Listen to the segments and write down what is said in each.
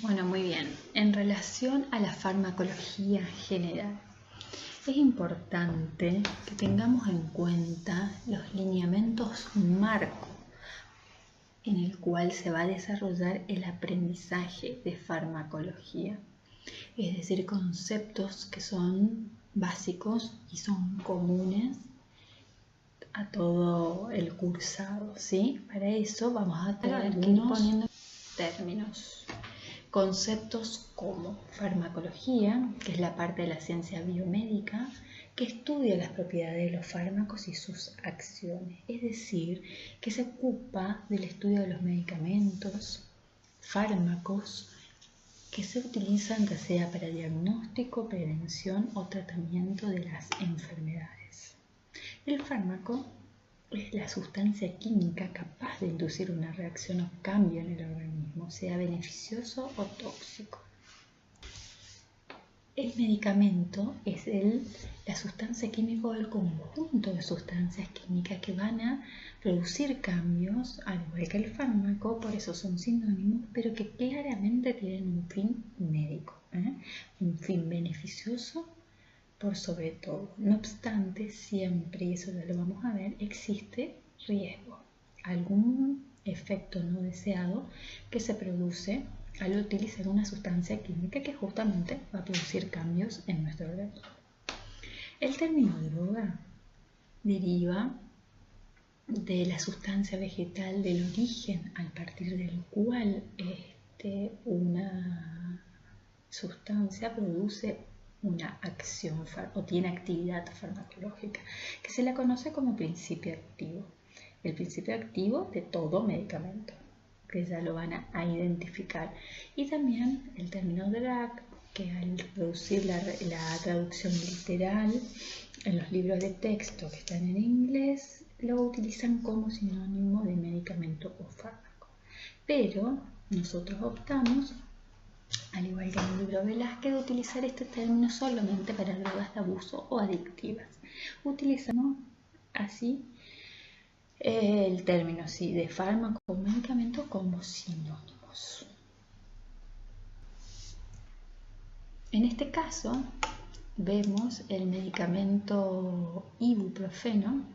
Bueno, muy bien. En relación a la farmacología general, es importante que tengamos en cuenta los lineamientos marco en el cual se va a desarrollar el aprendizaje de farmacología. Es decir, conceptos que son básicos y son comunes a todo el cursado, ¿sí? Para eso vamos a tener que ir poniendo términos. Conceptos como farmacología, que es la parte de la ciencia biomédica, que estudia las propiedades de los fármacos y sus acciones, es decir, que se ocupa del estudio de los medicamentos, fármacos, que se utilizan ya sea para diagnóstico, prevención o tratamiento de las enfermedades. El fármaco es la sustancia química capaz de inducir una reacción o cambio en el organismo, sea beneficioso o tóxico. El medicamento es la sustancia química o el conjunto de sustancias químicas que van a producir cambios, al igual que el fármaco, por eso son sinónimos, pero que claramente tienen un fin médico, un fin beneficioso por sobre todo. No obstante, siempre, y eso ya lo vamos a ver, existe riesgo, algún efecto no deseado que se produce al utilizar una sustancia química que justamente va a producir cambios en nuestro organismo. El término droga deriva de la sustancia vegetal, del origen a partir del cual una sustancia produce una acción o tiene actividad farmacológica, que se la conoce como principio activo. El principio activo de todo medicamento, que ya lo van a identificar. Y también el término drug, que al producir la traducción literal en los libros de texto que están en inglés, lo utilizan como sinónimo de medicamento o fármaco. Pero nosotros optamos, al igual que en el libro Velázquez, de utilizar este término solamente para drogas de abuso o adictivas. Utilizamos así el término de fármaco o medicamento como sinónimos. En este caso vemos el medicamento ibuprofeno,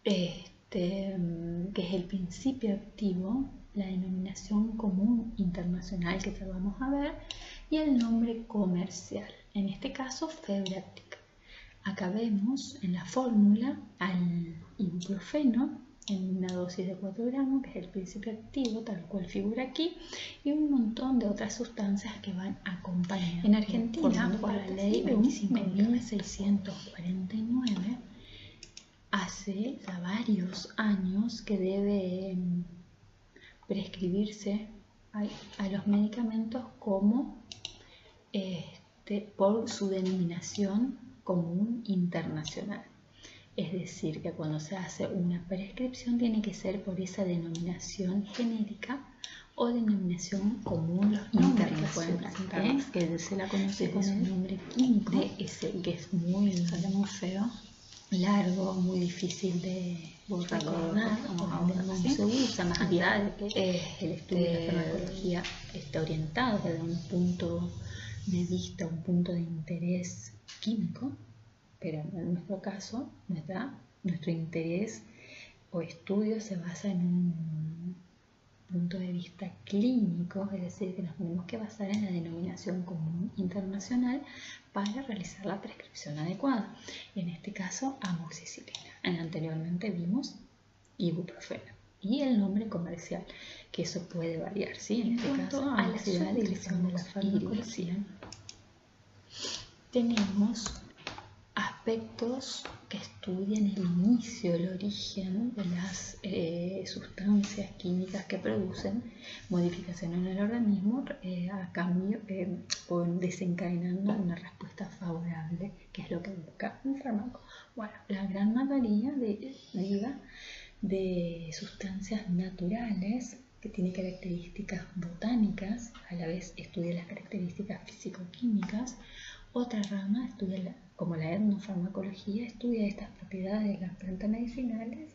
que es el principio activo, la denominación común internacional que ya vamos a ver, y el nombre comercial, en este caso Febratic. Acá vemos en la fórmula al ibuprofeno en una dosis de 4 gramos, que es el principio activo, tal cual figura aquí, y un montón de otras sustancias que van acompañando. En Argentina, por la ley 25.649, hace ya varios años que debe prescribirse a los medicamentos como por su denominación común internacional. Es decir, que cuando se hace una prescripción tiene que ser por esa denominación genérica o denominación común internacional, que se la conoce con el nombre químico DSI, que es muy feo, largo, muy difícil de recordar, no se usa más allá de que el estudio de la farmacología está orientado desde un punto de vista, un punto de interés químico, pero en nuestro caso, nuestro interés o estudio se basa en un punto de vista clínico, es decir, que nos tenemos que basar en la denominación común internacional para realizar la prescripción adecuada. Y en este caso, amoxicilina. Anteriormente vimos ibuprofeno. Y el nombre comercial, que eso puede variar, ¿sí? En este caso, a la subdivisión de la farmacología, tenemos aspectos que estudian el inicio, el origen de las sustancias químicas que producen modificación en el organismo a cambio o desencadenando una respuesta favorable, que es lo que busca un fármaco. Bueno, la gran mayoría deriva de sustancias naturales que tienen características botánicas, a la vez estudia las características físico-químicas. Otra rama estudia, como la etnofarmacología, estudia estas propiedades de las plantas medicinales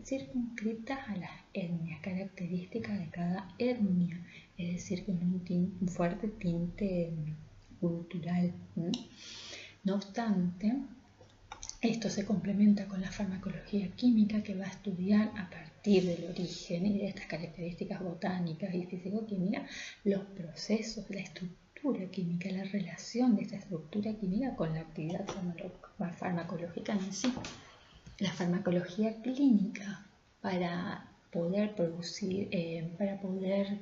circunscritas a las etnias, característica de cada etnia, es decir, con un fuerte tinte cultural. No obstante, esto se complementa con la farmacología química, que va a estudiar a partir del origen y de estas características botánicas y físico-químicas los procesos, la estructura química, la relación de esta estructura química con la actividad farmacológica en sí. La farmacología clínica, para poder producir, para poder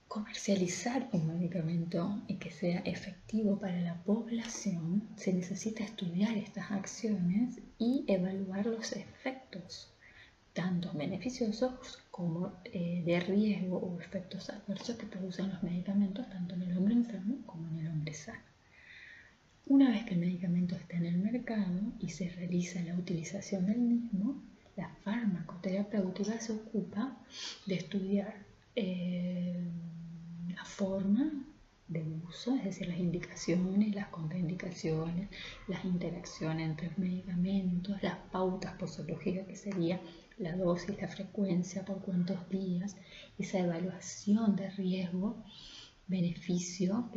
comercializar un medicamento y que sea efectivo para la población, se necesita estudiar estas acciones y evaluar los efectos, tanto beneficiosos como de riesgo o efectos adversos que producen los medicamentos, tanto en el hombre enfermo como en el hombre sano. Una vez que el medicamento está en el mercado y se realiza la utilización del mismo, la farmacoterapéutica se ocupa de estudiar la forma de uso, es decir, las indicaciones, las contraindicaciones, las interacciones entre los medicamentos, las pautas posológicas, que sería la dosis, la frecuencia, por cuántos días, esa evaluación de riesgo, beneficio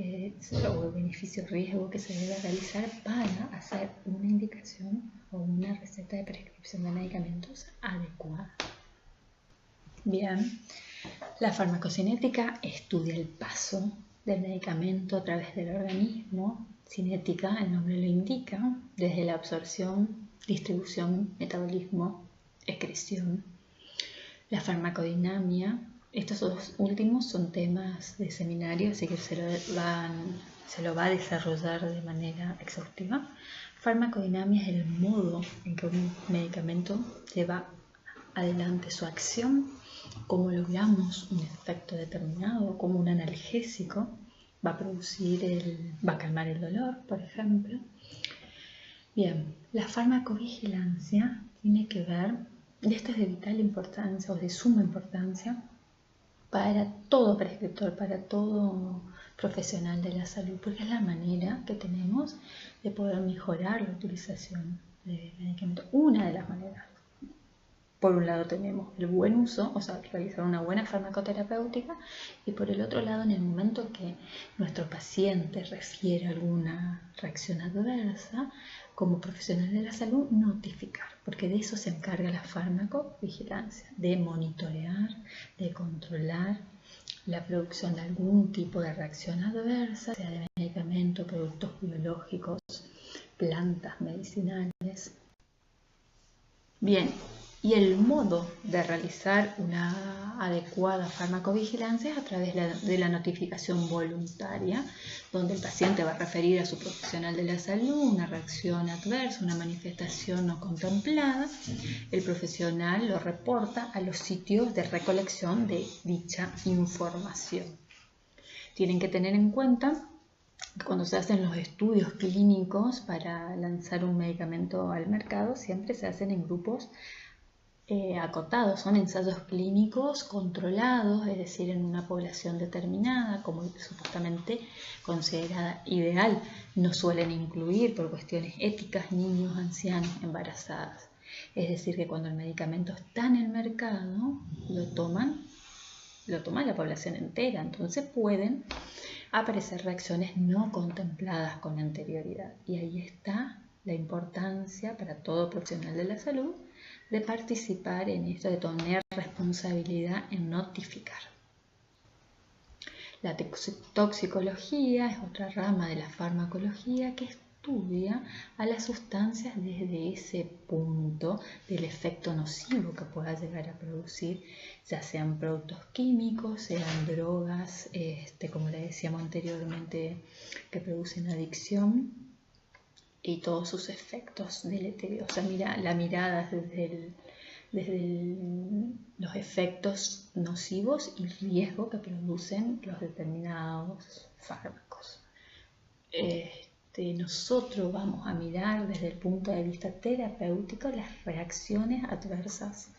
o beneficio-riesgo que se debe realizar para hacer una indicación o una receta de prescripción de medicamentos adecuada. Bien, la farmacocinética estudia el paso del medicamento a través del organismo. Cinética, el nombre lo indica, desde la absorción, distribución, metabolismo, excreción. La farmacodinamia, estos dos últimos son temas de seminario, así que se lo va a desarrollar de manera exhaustiva. Farmacodinamia es el modo en que un medicamento lleva adelante su acción, cómo logramos un efecto determinado, como un analgésico va a calmar el dolor, por ejemplo. Bien, la farmacovigilancia tiene que ver, y esto es de vital importancia o de suma importancia para todo prescriptor, para todo profesional de la salud, porque es la manera que tenemos de poder mejorar la utilización de medicamentos. Una de las maneras. Por un lado tenemos el buen uso, o sea, realizar una buena farmacoterapéutica, y por el otro lado, en el momento que nuestro paciente refiere alguna reacción adversa, como profesional de la salud, notificar, porque de eso se encarga la farmacovigilancia, de monitorear, de controlar la producción de algún tipo de reacción adversa, sea de medicamentos, productos biológicos, plantas medicinales. Bien, y el modo de realizar una adecuada farmacovigilancia es a través de la notificación voluntaria, donde el paciente va a referir a su profesional de la salud una reacción adversa, una manifestación no contemplada. El profesional lo reporta a los sitios de recolección de dicha información. Tienen que tener en cuenta que cuando se hacen los estudios clínicos para lanzar un medicamento al mercado, siempre se hacen en grupos acotados, son ensayos clínicos controlados, es decir, en una población determinada, como supuestamente considerada ideal. No suelen incluir, por cuestiones éticas, niños, ancianos, embarazadas. Es decir, que cuando el medicamento está en el mercado, lo toma la población entera, entonces pueden aparecer reacciones no contempladas con anterioridad. Y ahí está la importancia para todo profesional de la salud de participar en esto, de tener responsabilidad en notificar. La toxicología es otra rama de la farmacología que estudia a las sustancias desde ese punto del efecto nocivo que pueda llegar a producir, ya sean productos químicos, sean drogas, como le decíamos anteriormente, que producen adicción, y todos sus efectos deleterios. O sea, la mirada desde los efectos nocivos y riesgo que producen los determinados fármacos. Nosotros vamos a mirar desde el punto de vista terapéutico las reacciones adversas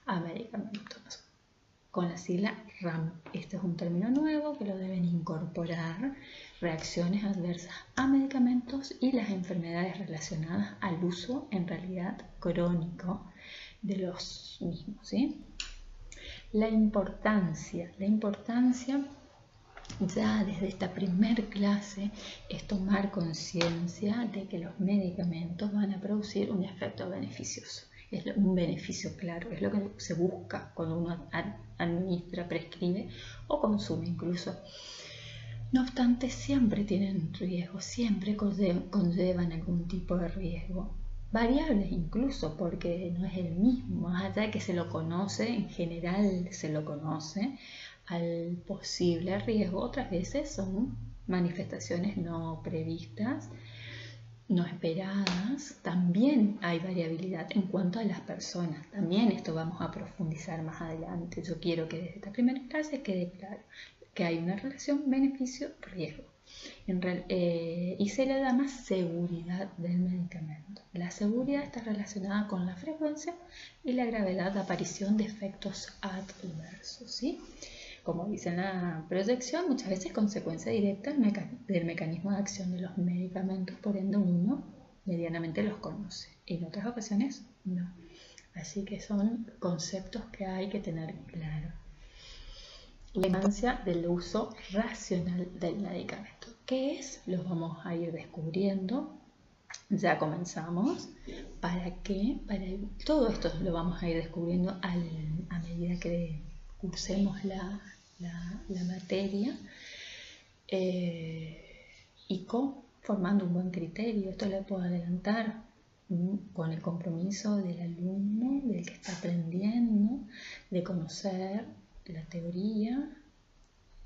a medicamentos, con la sigla RAM. Este es un término nuevo que lo deben incorporar: reacciones adversas a medicamentos y las enfermedades relacionadas al uso en realidad crónico de los mismos, ¿sí? La importancia ya desde esta primer clase es tomar conciencia de que los medicamentos van a producir un efecto beneficioso. Es un beneficio claro, es lo que se busca cuando uno administra, prescribe o consume incluso. No obstante, siempre tienen riesgo, siempre conllevan algún tipo de riesgo. Variables incluso, porque no es el mismo, más allá de que se lo conoce, en general se lo conoce al posible riesgo, otras veces son manifestaciones no previstas, no esperadas. También hay variabilidad en cuanto a las personas, también esto vamos a profundizar más adelante. Yo quiero que desde esta primera clase quede claro que hay una relación beneficio-riesgo y se le da más seguridad del medicamento. La seguridad está relacionada con la frecuencia y la gravedad de aparición de efectos adversos, ¿sí? Como dice en la proyección, muchas veces consecuencia directa del mecanismo de acción de los medicamentos, por ende uno medianamente los conoce, en otras ocasiones no. Así que son conceptos que hay que tener claro. La importancia del uso racional del medicamento. ¿Qué es? Los vamos a ir descubriendo. Ya comenzamos. ¿Para qué? Todo esto lo vamos a ir descubriendo a medida que cursemos la materia y formando un buen criterio. Esto lo puedo adelantar con el compromiso del alumno, del que está aprendiendo, de conocer la teoría,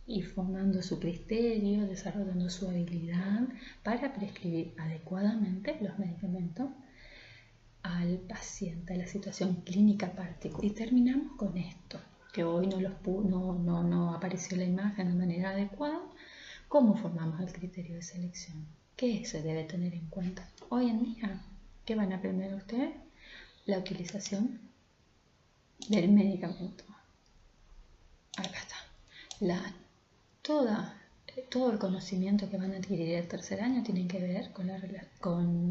ir formando su criterio, desarrollando su habilidad para prescribir adecuadamente los medicamentos al paciente, a la situación clínica particular. Y terminamos con esto, que hoy no apareció la imagen de manera adecuada. ¿Cómo formamos el criterio de selección? ¿Qué se debe tener en cuenta? Hoy en día, ¿qué van a aprender ustedes? La utilización del medicamento. Acá está. Todo el conocimiento que van a adquirir el tercer año tiene que ver con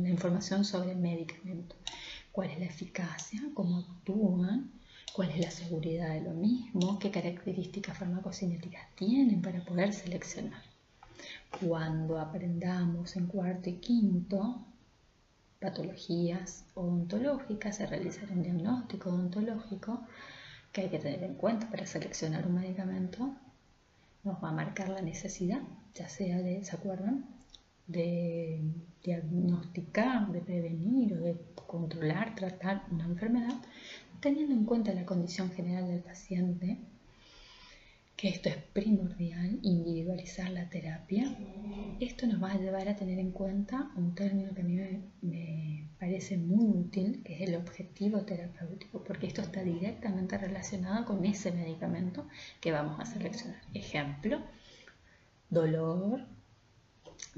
la información sobre el medicamento. ¿Cuál es la eficacia? ¿Cómo actúan? ¿Cuál es la seguridad de lo mismo? ¿Qué características farmacocinéticas tienen para poder seleccionar? Cuando aprendamos en cuarto y quinto patologías odontológicas, se realizará un diagnóstico odontológico que hay que tener en cuenta para seleccionar un medicamento. Nos va a marcar la necesidad, ya sea ¿se acuerdan? De diagnosticar, de prevenir o de controlar, tratar una enfermedad, teniendo en cuenta la condición general del paciente, que esto es primordial, individualizar la terapia. Esto nos va a llevar a tener en cuenta un término que a mí me parece muy útil, que es el objetivo terapéutico, porque esto está directamente relacionado con ese medicamento que vamos a seleccionar. Ejemplo, dolor.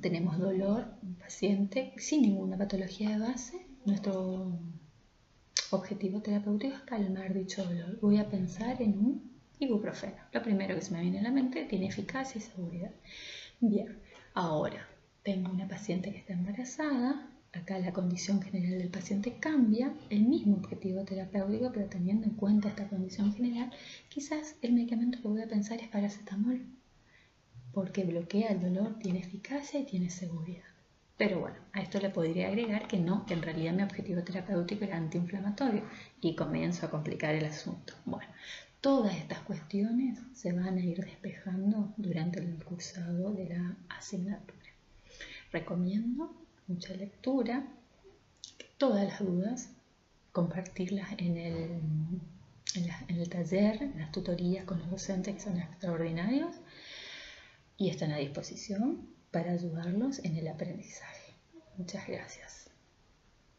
Tenemos dolor, un paciente sin ninguna patología de base. Nuestro objetivo terapéutico es calmar dicho dolor. Voy a pensar en un ibuprofeno. Lo primero que se me viene a la mente, tiene eficacia y seguridad. Bien, ahora tengo una paciente que está embarazada. Acá la condición general del paciente cambia, el mismo objetivo terapéutico, pero teniendo en cuenta esta condición general, quizás el medicamento que voy a pensar es paracetamol, porque bloquea el dolor, tiene eficacia y tiene seguridad. Pero bueno, a esto le podría agregar que no, que en realidad mi objetivo terapéutico era antiinflamatorio y comienzo a complicar el asunto. Bueno, todas estas cuestiones se van a ir despejando durante el cursado de la asignatura. Recomiendo mucha lectura, todas las dudas, compartirlas en el taller, en las tutorías con los docentes que son extraordinarios y están a disposición para ayudarlos en el aprendizaje. Muchas gracias.